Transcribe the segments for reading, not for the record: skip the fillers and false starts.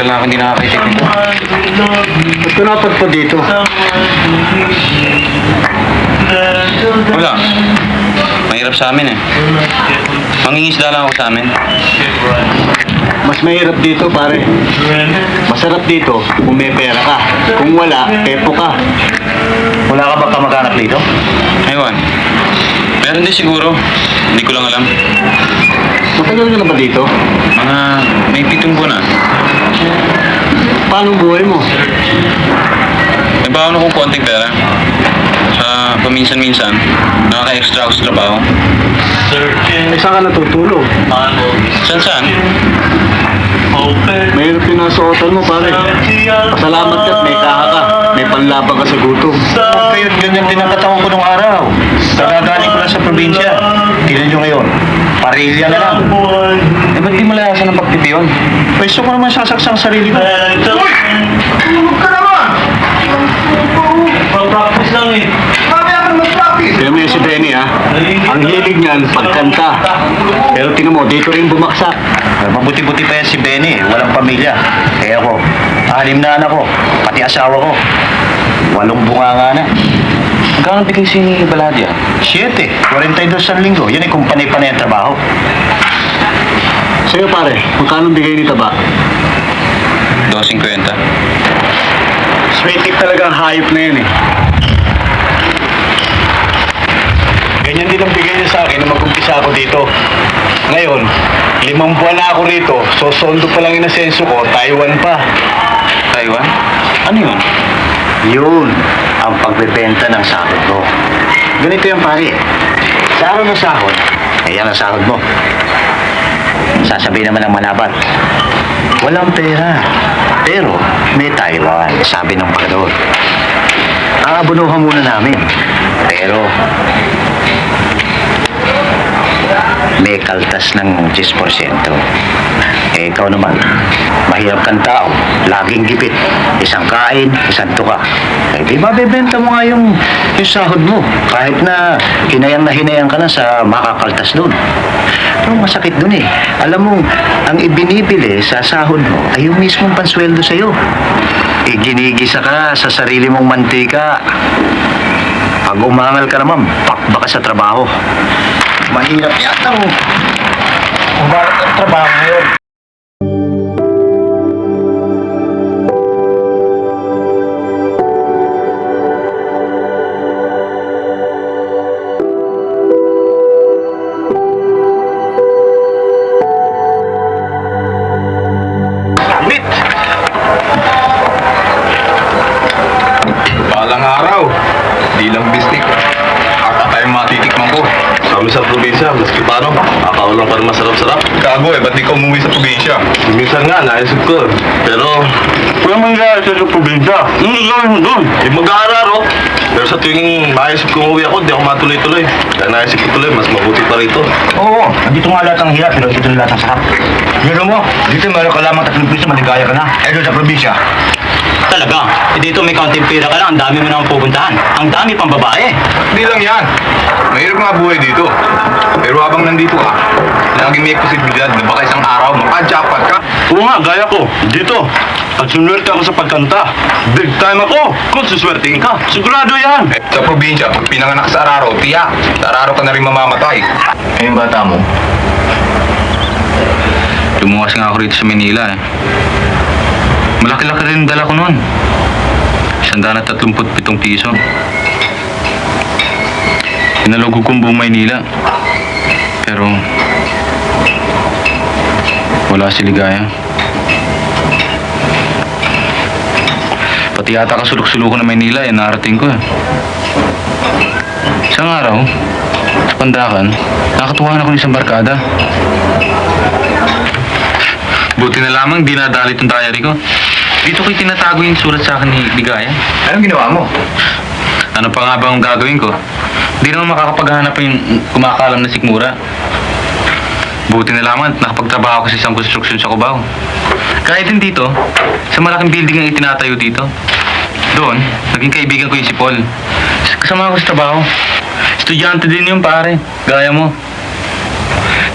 Tagal na ako hindi nakakaitik nito. Ba't ka napadpad dito? Wala. Mahirap sa amin eh. Mangingisda lang ako sa amin. Mas mahirap dito, pare. Masarap dito kung may pera ka. Kung wala, pepo ka. Wala ka ba kamag-anak dito? Ewan. Meron din siguro. Hindi ko lang alam. Matagal ka na ba dito? Mga may 7 buwan na. Paano ang buhay mo? Nagbaon akong konting pera. Sa paminsan-minsan, nakaka-extra ako sa trabaho. Eh, saan ka natutulog? Saan? Mahirap yung nasa hotel mo, pare. Pasalamat ka at may kaha ka. May panlaban ka sa gutom. Kayo't ganyan din ang katawan ko nung araw. Nagagaling ko lang sa probinsya. Tingnan nyo ngayon. Parilya na lang. Eh, ba't di mo layasan ng pagpipiyon? Pwesto ko naman sasaksang sarili ko. Uy! Tulog ka naman! Pag-practice lang eh. Mamaya ka mag-practice! Tignan mo yung si Benny, ha? Ang hilig niyan, pagkanta. Pero tingnan mo, dito rin bumaksak. Mabuti-buti pa yan si Benny. Walang pamilya. Kaya ako, 6 na anak ko. Pati asawa ko. 8 bunganga na. Magkano bigay si Baladia? 7. 42 sa linggo. Yan ay kumpanay-panay ang trabaho. Sa'yo, pare, magkano bigay ni Taba? 2.50. Sweetik talagang hayop na yun, eh. Ganyan din ang bigay niya sa akin nung mag-umpisa ako dito. Ngayon, 5 buwan na ako rito, so sondo pa lang inasenso ko, Taiwan pa. Taiwan? Ano yun? Yun ang pagbebenta ng sahod mo. Ganito yung pare. Sa araw ng sahod, yan ang sahod mo. Sasabihin naman ng manabat, walang pera. Pero may Taiwan, sabi ng Panginoon. Aabunuhan muna namin. Pero may kaltas ng 10%. Eh, ikaw naman, mahirap kang tao, laging gipit. Isang kain, isang tuka. Eh, di mabebenta mo nga yung sahod mo. Kahit na hinayang ka na sa makakaltas doon. Pero masakit doon eh. Alam mo, ang ibinibili sa sahod mo ay yung mismong pansweldo sa'yo. Eh, ginigisa ka sa sarili mong mantika. Pag umangal ka naman, pakba ka sa trabaho. Mahirap yata mo. Umangal ka sa trabaho ngayon. Balang araw, di lang bistik. Aka tayong matitikman ko. Kami sa probinsya, maski paano, akaulang pa rin masarap-sarap. Gago eh, ba't di ka umuwi sa probinsya? Minsan nga, naisip ko. Pero, Kung mangyari sa probinsya, ano gawin mo doon? mag-aaral. Pero sa tuwing maisip ko umuwi ako, di ako matuloy-tuloy. Kaya naisip ko tuloy, mas mabuti pa rito. Oo, dito nga lahat ang hirap, pero dito rin lahat ang sarap. Pero mo, dito meron ka lamang 3 piso, maligaya ka na. Eh, doon sa probinsya. Talaga, dito may kaunting pera ka lang, ang dami mo nang pupuntahan. Ang dami pang babae. Hindi lang yan. Mahirap nga buhay dito. Pero habang nandito ka, laging may posibilidad na baka isang araw maka-jackpot ka. Oo nga, gaya ko. Dito. At sunwerte ako sa pagkanta. Big time ako. Kung suswertein ka, sigurado yan. Eh, sa probinsya, pag pinanganak sa Araro, tiyak. Sa Araro ka na rin mamamatay. Eh, yung bata mo? Lumuwas nga ako rito sa Manila eh. Malaki-laki rin dala ko noon. 137 piso. Pinalugog kong buong Maynila. Pero wala si Ligaya. Pati yata kasulok-sulok ng Maynila eh, narating ko eh. Isang araw, sa Pandakan, nakatuwahan ako ng isang barkada. Buti na lamang di nadali itong diary ko. Dito ko'y tinatago yung sulat sa akin ni Ligaya. Anong ginawa mo? Ano pa nga ba ang gagawin ko? Di naman makakapaghanap yung kumakalam na sikmura. Buti na lamang at nakapagtrabaho ko sa isang construction sa Cubao. Kahit din dito, sa malaking building ang itinatayo dito. Doon, naging kaibigan ko yung si Paul. Kasama ko sa trabaho. Estudyante din yun pare, gaya mo.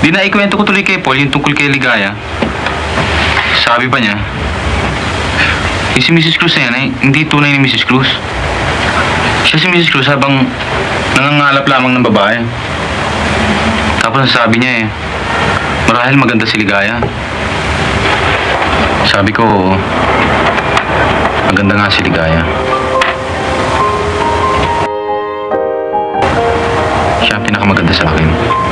Di na ikwento ko tuloy kay Paul yung tungkol kay Ligaya. Sabi pa niya, Yung si Mrs. Cruz na yan ay hindi tunay ni Mrs. Cruz. Siya si Mrs. Cruz habang nangangalap lamang ng babae. Tapos sabi niya marahil maganda si Ligaya. Sabi ko, maganda nga si Ligaya. Siya ang pinakamaganda sa akin.